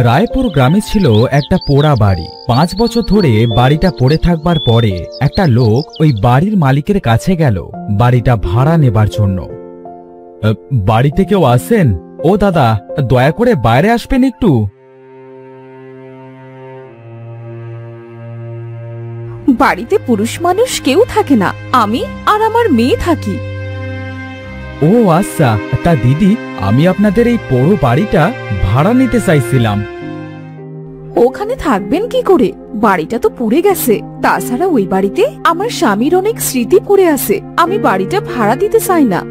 রায়পুর গ্রামে ছিল একটা পোড়া বাড়ি। 5 বছর ধরে বাড়িটা পড়ে থাকবার পরে একটা লোক ওই বাড়ির মালিকের কাছে গেল বাড়িটা ভাড়া নেবার জন্য। বাড়িতে কেউ আসেন? ও দাদা, দয়া করে বাইরে আসবেন একটু। বাড়িতে পুরুষ মানুষ কেউ থাকে না, আমি আর আমার মেয়ে থাকি। ও আচ্ছা, তা দিদি, আমি আপনাদের এই পোড়ো বাড়িটা ভাড়া নিতে চাইছিলাম। ওখানে থাকবেন কি করে? বাড়িটা তো পুড়ে গেছে। তাছাড়া ওই বাড়িতে আমার স্বামীর অনেক স্মৃতি পড়ে আছে। আমি বাড়িটা ভাড়া দিতে চাই না।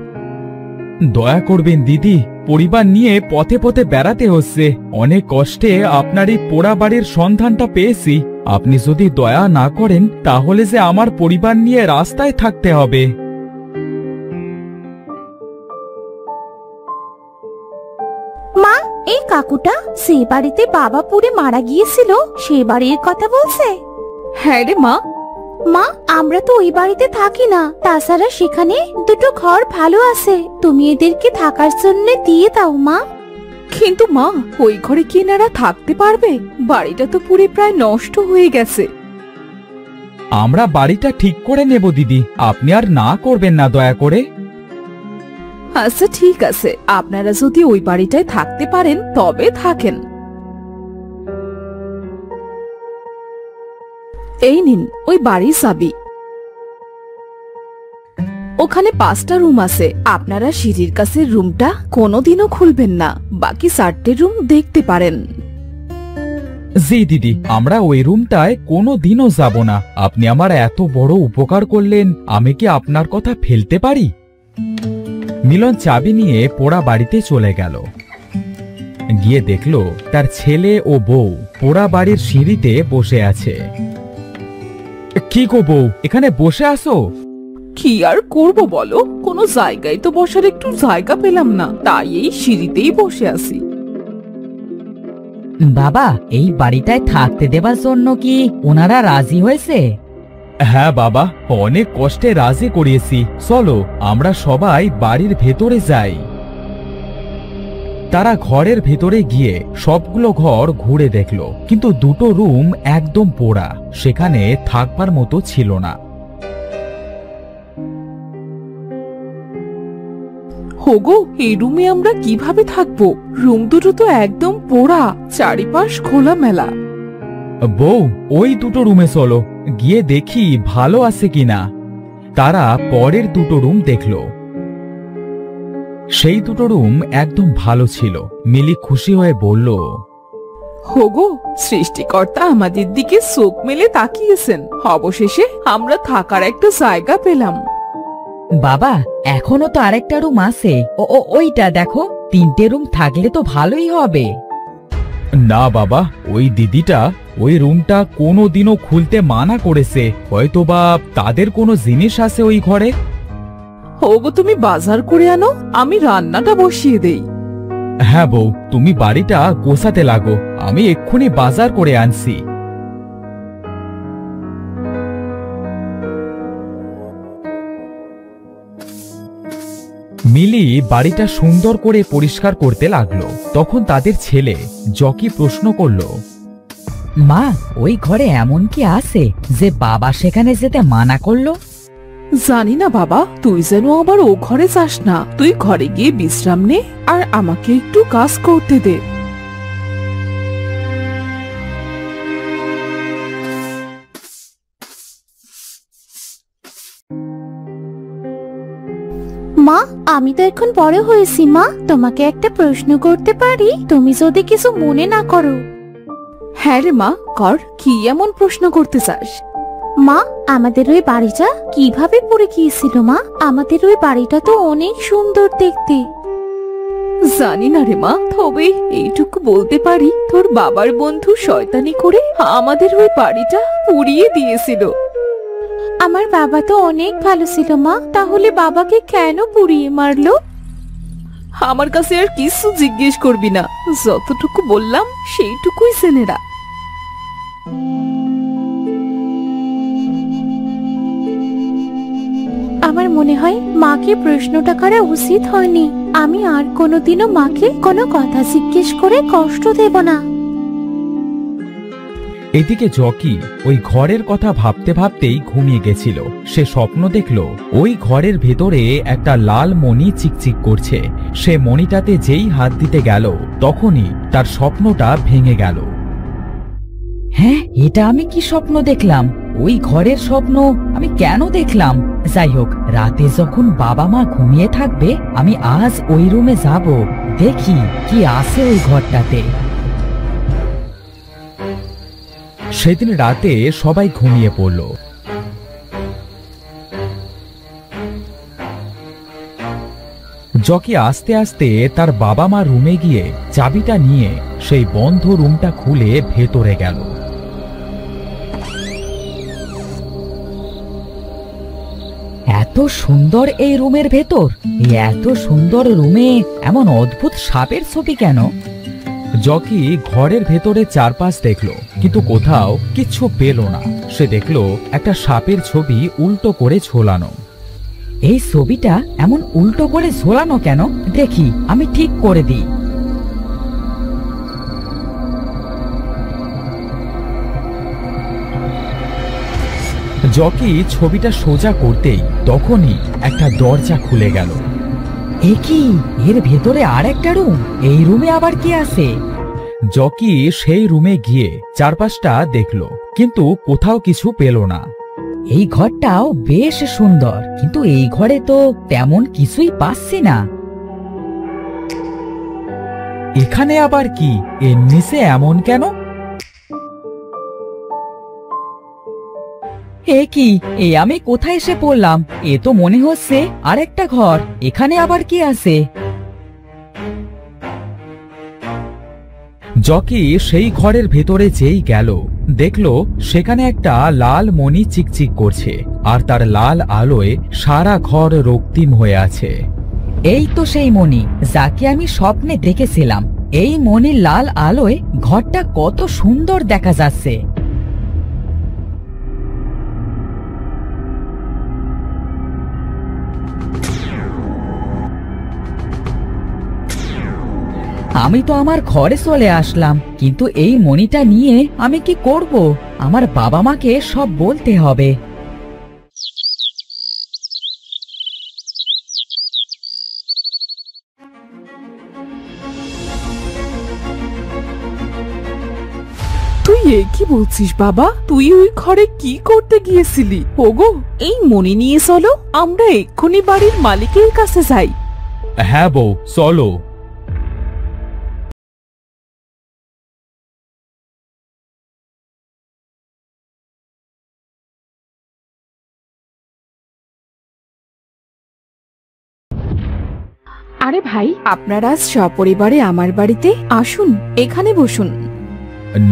দয়া করবেন দিদি, পরিবার নিয়ে পথে পথে বেড়াতে হচ্ছে। অনেক কষ্টে আপনার এই পোড়া বাড়ির সন্ধানটা পেয়েছি। আপনি যদি দয়া না করেন তাহলে যে আমার পরিবার নিয়ে রাস্তায় থাকতে হবে। মা, এই কাকুটা সেই বাড়িতে বাবা পুড়ে মারা গিয়েছিল সেই বাড়ির কথা বলছে। হ্যাঁ রে মা। মা, আমরা তো ওই বাড়িতে থাকি না। তাছাড়া সেখানে দুটো ঘর ভালো আছে, তুমি এদেরকে থাকার জন্য দিয়ে দাও মা। কিন্তু মা, ওই ঘরে কি এনারা থাকতে পারবে? বাড়িটা তো পুরো প্রায় নষ্ট হয়ে গেছে। আমরা বাড়িটা ঠিক করে নেব দিদি, আপনি আর না করবেন না দয়া করে। আচ্ছা ঠিক আছে, আপনারা যদি ওই বাড়িটায় থাকতে পারেন তবে থাকেন। এই নিন ওই বাড়ির চাবি। ওখানে 5টা রুম আছে। আপনারা সিঁড়ির কাছের রুমটা কোনোদিনও খুলবেন না, বাকি 4টে রুম দেখতে পারেন। জি দিদি, আমরা ওই রুমটায় কোনোদিনও যাব না। আপনি আমার এত বড় উপকার করলেন, আমি কি আপনার কথা ফেলতে পারি? মিলন চাবি নিয়ে পোড়া বাড়িতে চলে গেল। গিয়ে দেখল তার ছেলে ও বউ পোড়া বাড়ির সিঁড়িতে বসে আছে। কি গো বউ, এখানে বসে আসো? কি আর করব বলো, কোনো জায়গায় তো বসার একটু জায়গা পেলাম না, তাই এই সিঁড়িতেই বসে আছি। বাবা, এই বাড়িটায় থাকতে দেবার জন্য কি ওনারা রাজি হয়েছে? হ্যাঁ বাবা, অনেক কষ্টে রাজি করিয়েছি। চলো আমরা সবাই বাড়ির ভেতরে যাই। তারা ঘরের ভেতরে গিয়ে সবগুলো ঘর ঘুরে দেখলো, কিন্তু দুটো রুম একদম পোড়া, সেখানে থাকবার মতো ছিল না। হোগো, এই রুমে আমরা কিভাবে থাকবো? রুম দুটো তো একদম পোড়া, চারিপাশ খোলামেলা। বউ, ওই দুটো রুমে চলো, গিয়ে দেখি ভালো আছে কিনা। তারা পরের দুটো রুম দেখলো। সেই দুটো রুম একদম ভালো ছিল। মিলি খুশি হয়ে বলল, হোগো, সৃষ্টিকর্তা আমাদের দিকে চোখ মেলে তাকিয়েছেন। অবশেষে আমরা থাকার একটা জায়গা পেলাম। বাবা, এখনো তো আরেকটা রুম আছে। ওইটা দেখো, 3টে রুম থাকলে তো ভালোই হবে। না বাবা, ওই দিদিটা ওই রুমটা কোনোদিনও খুলতে মানা করেছে। হয়তোবা তাদের কোনো জিনিস আছে ওই ঘরে। হোগো, তুমি বাজার করে আনো, আমি রান্নাটা বসিয়ে দেই। হ্যাঁ বউ, তুমি বাড়িটা গোছাতে লাগো, আমি এক্ষুনি বাজার করে আনছি। মিলি বাড়িটা সুন্দর করে পরিষ্কার করতে লাগলো। তখন তাদের ছেলে জকি প্রশ্ন করলো, মা, ওই ঘরে এমন কি আছে যে বাবা সেখানে যেতে মানা করলো? জানি না বাবা, তুই যেন আবার ও ঘরে যাস না। তুই ঘরে গিয়ে বিশ্রাম নে আর আমাকে একটু কাজ করতে দে। মা, আমি তো এখন বড় হয়েছি। মা, তোমাকে একটা প্রশ্ন করতে পারি? তুমি যদি কিছু মনে না করো। হ্যাঁ রে মা, কর। কি এমন প্রশ্ন করতে চাস? মা, আমাদের ওই বাড়িটা কিভাবে পড়ে গিয়েছিল? মা, আমাদের ওই বাড়িটা তো অনেক সুন্দর দেখতে। জানি না রে মা, তবে এইটুকু বলতে পারি, তোর বাবার বন্ধু শয়তানি করে আমাদের ওই বাড়িটা পুড়িয়ে দিয়েছিল। আমার বাবা তো অনেক ভালো ছিল মা, তাহলে বাবাকে কেন পুড়িয়ে মারলো? আমার কাছে আর কিছু জিজ্ঞেস করবি না, যতটুকু বললাম সেইটুকুই জেনে রাখ। আমার মনে হয় মাকে প্রশ্নটা করা উচিত হয়নি। আমি আর কোনোদিনও মাকে কোনো কথা জিজ্ঞেস করে কষ্ট দেব না। এদিকে জকি ওই ঘরের কথা ভাবতে ভাবতেই ঘুমিয়ে গেছিল। সে স্বপ্ন দেখল ওই ঘরের ভেতরে একটা লাল মণি চিকচিক করছে। সে মণিটাতে যেই হাত দিতে গেল তখনই তার স্বপ্নটা ভেঙে গেল। হ্যাঁ, এটা আমি কি স্বপ্ন দেখলাম? ওই ঘরের স্বপ্ন আমি কেন দেখলাম? যাই হোক, রাতে যখন বাবা মা ঘুমিয়ে থাকবে আমি আজ ওই রুমে যাব, দেখি কি আছে ওই ঘরটাতে। সেদিন রাতে সবাই ঘুমিয়ে পড়ল। জকি আস্তে আস্তে তার বাবা মা রুমে গিয়ে চাবিটা নিয়ে সেই বন্ধ রুমটা খুলে ভেতরে গেল। এত সুন্দর এই রুমের ভেতর, এত সুন্দর রুমে এমন অদ্ভুত সাপের ছবি কেন? জকি ঘরের ভেতরে চারপাশ দেখল, কিন্তু কোথাও কিচ্ছু পেল না। সে দেখল একটা সাপের ছবি উল্টো করে ঝোলানো। এই ছবিটা এমন উল্টো করে ঝোলানো কেন? দেখি আমি ঠিক করে দিই। জকি ছবিটা সোজা করতেই তখনই একটা দরজা খুলে গেল। এ কি? এর ভেতরে আর একটা রুম? এই রুমে আবার কি আছে? জকি সেই রুমে গিয়ে চারপাশটা দেখল, কিন্তু কোথাও কিছু পেল না। এই ঘরটাও বেশ সুন্দর, কিন্তু এই ঘরে তো তেমন কিছুই পাচ্ছি না। এখানে আবার কি? এর নিচে এমন কেন? এ কি? এ আমি কোথায় এসে পড়লাম? এ তো মনে হচ্ছে আরেকটা ঘর। এখানে আবার কি আছে? জকি সেই ঘরের ভেতরে যেই গেল দেখল সেখানে একটা লাল মণি চিকচিক করছে, আর তার লাল আলোয় সারা ঘর রক্তিম হয়ে আছে। এই তো সেই মণি যাকে আমি স্বপ্নে দেখেছিলাম। এই মণির লাল আলোয় ঘরটা কত সুন্দর দেখা যাচ্ছে। আমি তো আমার ঘরে চলে আসলাম, কিন্তু এই মণিটা নিয়ে আমি কি করব? আমার বাবা মাকে সব বলতে হবে। তুই এ কি বলছিস বাবা? তুই ওই ঘরে কি করতে গিয়েছিলি? ওগো, এই মণি নিয়ে চলো, আমরা এক্ষুনি বাড়ির মালিকের কাছে যাই। হ্যাঁ বউ, চলো। আরে ভাই, আপনারা আজ সপরিবারে আমার বাড়িতে আসুন, এখানে বসুন।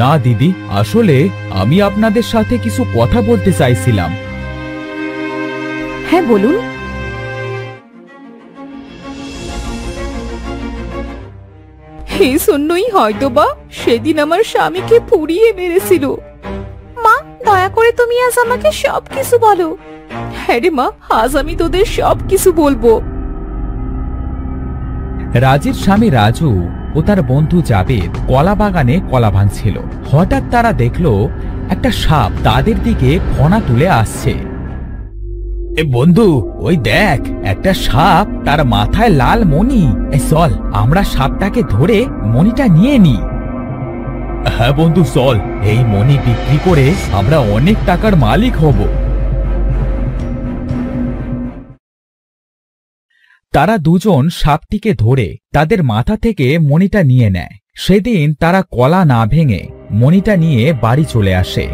না দিদি, আসলে আমি আপনাদের সাথে কিছু কথা বলতে চাইছিলাম। হ্যাঁ বলুন। এই জন্যই হয়তোবা সেদিন আমার স্বামীকে পুড়িয়ে মেরেছিল। মা, দয়া করে তুমি আজ আমাকে সবকিছু বলো। হ্যাঁ রে মা, আজ আমি তোদের সবকিছু বলবো। রাজের স্বামী রাজু ও তার বন্ধু জাবেদ কলা বাগানে কলা ভাঙছিল। হঠাৎ তারা দেখল একটা সাপ তাদের দিকে ফনা তুলে আসছে। এ বন্ধু, ওই দেখ, একটা সাপ, তার মাথায় লাল মণি। চল, আমরা সাপটাকে ধরে মণিটা নিয়ে নি। হ্যাঁ বন্ধু, চল, এই মণি বিক্রি করে আমরা অনেক টাকার মালিক হব। তারা দুজন সাপটিকে ধরে তাদের মাথা থেকে মণিটা নিয়ে নেয়। সেদিন তারা কলা না ভেঙে মণিটা নিয়ে বাড়ি চলে আসে।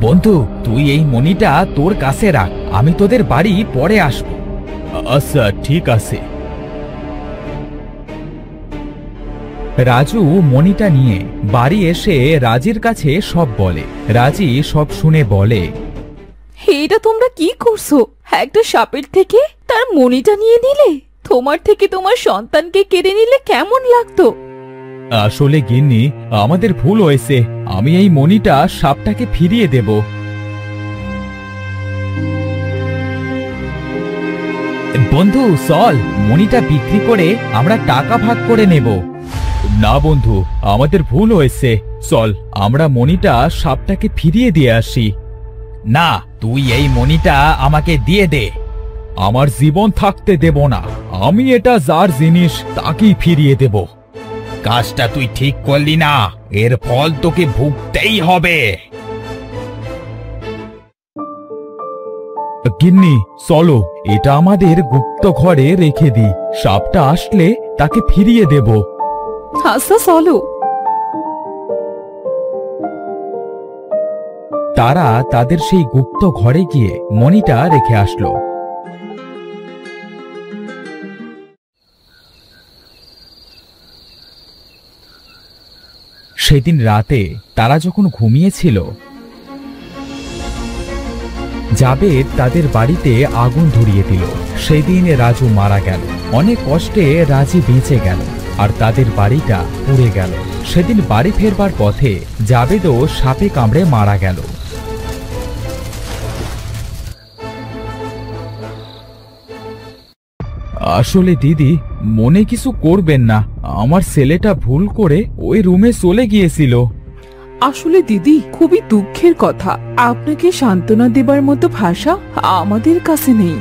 বন্ধু, তুই এই মণিটা তোর কাছে রাখ, আমি তোদের বাড়ি পরে আসব। আচ্ছা, ঠিক আছে। রাজু মণিটা নিয়ে বাড়ি এসে রাজির কাছে সব বলে। রাজি সব শুনে বলে, এটা তোমরা কি করছো? একটা সাপের থেকে তার মণিটা নিয়ে নিলে? তোমার থেকে তোমার সন্তানকে কেড়ে নিলে কেমন লাগতো? আসলে গিন্নি, আমাদের ভুল হয়েছে, আমি এই মণিটা সাপটাকে ফিরিয়ে দেব। বন্ধু চল, মণিটা বিক্রি করে আমরা টাকা ভাগ করে নেব। না বন্ধু, আমাদের ভুল হয়েছে, চল আমরা মণিটা সাপটাকে ফিরিয়ে দিয়ে আসি। না, তুই এই মণিটা আমাকে দিয়ে দে। আমার জীবন থাকতে দেব না, আমি এটা যার জিনিস তাকেই ফিরিয়ে দেব। কাজটা তুই ঠিক করলি না, এর ফল তোকে ভুগতেই হবে। গিন্নি চলো, এটা আমাদের গুপ্ত ঘরে রেখে দিই, সাপটা আসলে তাকে ফিরিয়ে দেব। আচ্ছা চলো। তারা তাদের সেই গুপ্ত ঘরে গিয়ে মণিটা রেখে আসলো। সেদিন রাতে তারা যখন ঘুমিয়েছিল, জাবেদ তাদের বাড়িতে আগুন ধরিয়ে দিল। সেদিন রাজু মারা গেল। অনেক কষ্টে রাজি বেঁচে গেল আর তাদের বাড়িটা পুড়ে গেল। সেদিন বাড়ি ফেরবার পথে জাবেদও সাপে কামড়ে মারা গেল। আসলে দিদি, মনে কিছু করবেন না, আমার ছেলেটা ভুল করে ওই রুমে চলে গিয়েছিল। আসলে দিদি, খুবই দুঃখের কথা, আপনাকে সান্ত্বনা দেবার মতো ভাষা আমাদের কাছে নেই।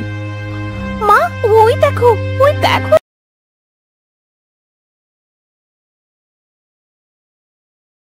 মা, ওই দেখো